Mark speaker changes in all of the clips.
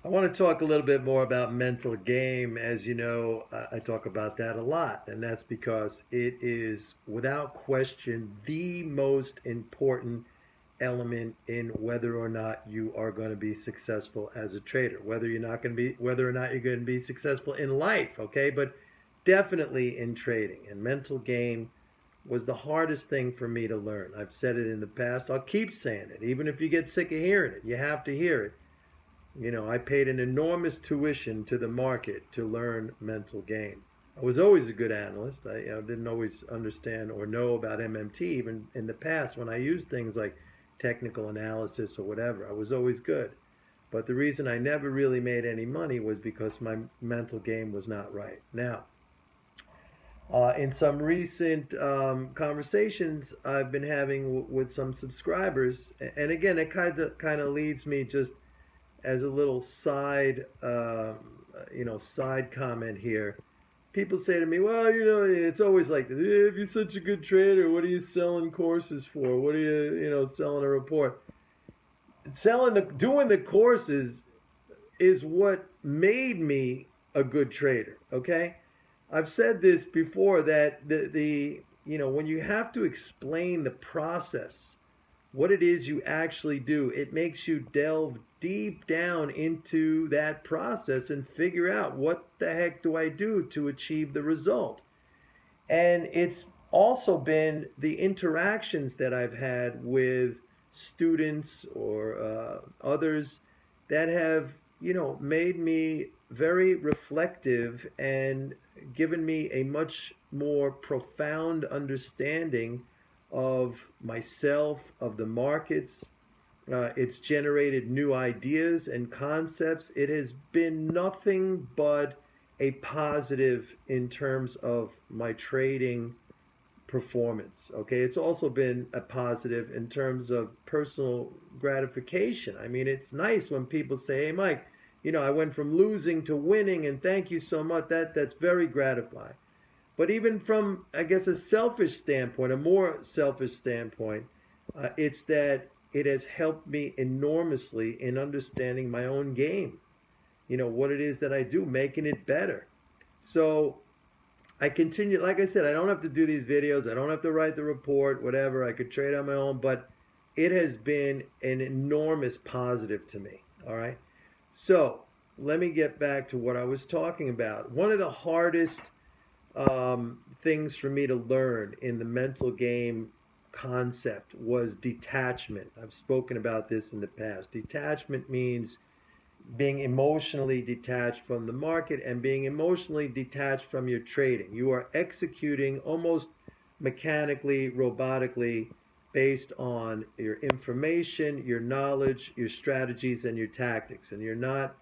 Speaker 1: I want to talk a little bit more about mental game. As you know, I talk about that a lot, and that's because it is, without question, the most important element in whether or not you are going to be successful as a trader. Whether or not you're going to be successful in life, okay? But definitely in trading. And mental game was the hardest thing for me to learn. I've said it in the past. I'll keep saying it, even if you get sick of hearing it. You have to hear it. I paid an enormous tuition to the market to learn mental game. I was always a good analyst. I didn't always understand or know about MMT even in the past when I used things like technical analysis or whatever. I was always good. But the reason I never really made any money was because my mental game was not right. Now, in some recent conversations I've been having with some subscribers, and again, it kind of leads me just as a little side comment here. People say to me, well, it's always like this. If you're such a good trader, what are you selling courses for? What are you selling a report? Doing the courses is what made me a good trader. Okay, I've said this before that when you have to explain the process, what it is you actually do, it makes you delve deep down into that process and figure out what the heck do I do to achieve the result. And it's also been the interactions that I've had with students or others that have, made me very reflective and given me a much more profound understanding of myself, of the markets. It's generated new ideas and concepts. It has been nothing but a positive in terms of my trading performance. Okay, it's also been a positive in terms of personal gratification. I mean, it's nice when people say, "Hey, Mike, I went from losing to winning, and thank you so much." That's very gratifying. But even from, I guess, a selfish standpoint, a more selfish standpoint, it's that it has helped me enormously in understanding my own game. What it is that I do, making it better. So I continue, like I said, I don't have to do these videos. I don't have to write the report, whatever. I could trade on my own, but it has been an enormous positive to me. All right. So let me get back to what I was talking about. One of the hardest things for me to learn in the mental game concept was detachment. I've spoken about this in the past. Detachment means being emotionally detached from the market and being emotionally detached from your trading. You are executing almost mechanically, robotically, based on your information, your knowledge, your strategies, and your tactics. And you're not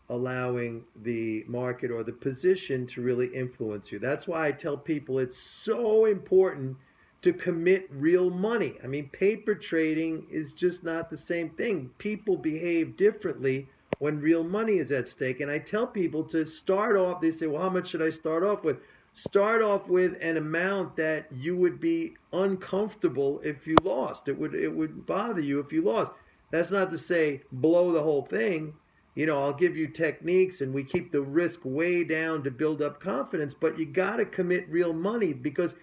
Speaker 1: allowing the market or the position to really influence you. That's why I tell people it's so important to commit real money. I mean, paper trading is just not the same thing. People behave differently when real money is at stake. And I tell people to start off, they say, well, how much should I start off with? Start off with an amount that you would be uncomfortable if you lost. It would bother you if you lost. That's not to say blow the whole thing. I'll give you techniques and we keep the risk way down to build up confidence, but you got to commit real money because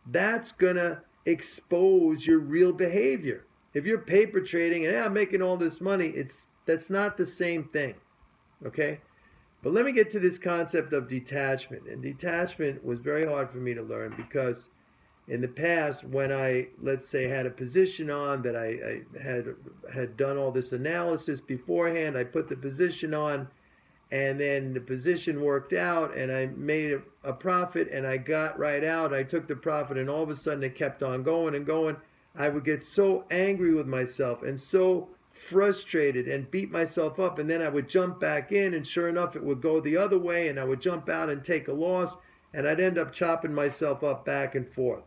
Speaker 1: that's going to expose your real behavior. If you're paper trading and I'm making all this money, that's not the same thing. Okay? But let me get to this concept of detachment. And detachment was very hard for me to learn because in the past, when I, let's say, had a position on that I had done all this analysis beforehand, I put the position on, and then the position worked out, and I made a profit, and I got right out. I took the profit, and all of a sudden it kept on going and going. I would get so angry with myself and so frustrated and beat myself up, and then I would jump back in, and sure enough, it would go the other way, and I would jump out and take a loss, and I'd end up chopping myself up back and forth.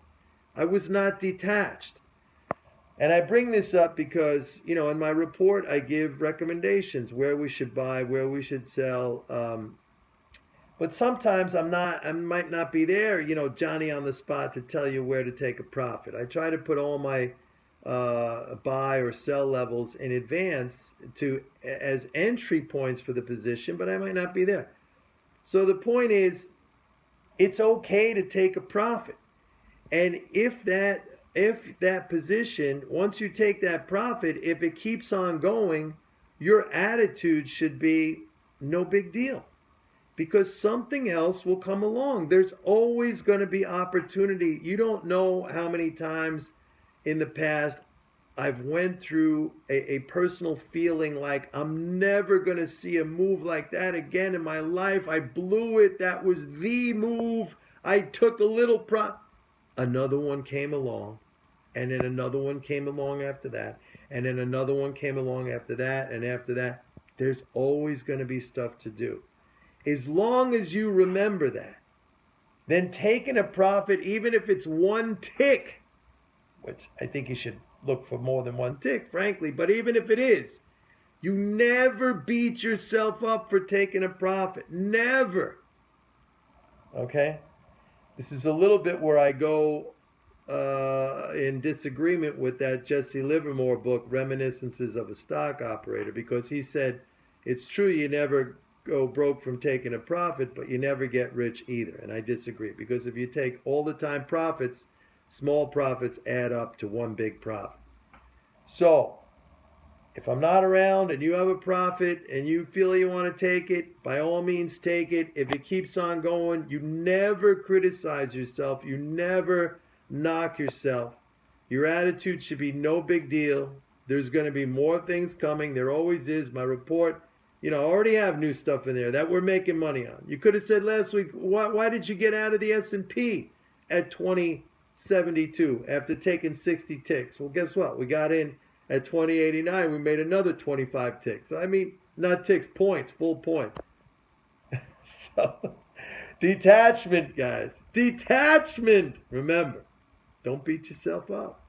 Speaker 1: I was not detached. And I bring this up because, in my report, I give recommendations where we should buy, where we should sell. But sometimes I might not be there, Johnny on the spot to tell you where to take a profit. I try to put all my buy or sell levels in advance to as entry points for the position, but I might not be there. So the point is, it's okay to take a profit. And if that position, once you take that profit, if it keeps on going, your attitude should be no big deal, because something else will come along. There's always going to be opportunity. You don't know how many times in the past I've went through a personal feeling like I'm never going to see a move like that again in my life. I blew it. That was the move. I took a little Another one came along, and then another one came along after that, and then another one came along after that, and after that. There's always going to be stuff to do. As long as you remember that, then taking a profit, even if it's one tick, which I think you should look for more than one tick, frankly, but even if it is, you never beat yourself up for taking a profit. Never. Okay? This is a little bit where I go in disagreement with that Jesse Livermore book, Reminiscences of a Stock Operator, because he said it's true you never go broke from taking a profit, but you never get rich either. And I disagree, because if you take all the time profits, small profits add up to one big profit. So if I'm not around and you have a profit and you feel you want to take it, by all means take it. If it keeps on going, you never criticize yourself. You never knock yourself. Your attitude should be no big deal. There's going to be more things coming. There always is. My report, I already have new stuff in there that we're making money on. You could have said last week, why did you get out of the S&P at 2072 after taking 60 ticks? Well, guess what? We got in at 2089, we made another 25 ticks. I mean, not ticks, points, full point. So, detachment, guys. Detachment. Remember, don't beat yourself up.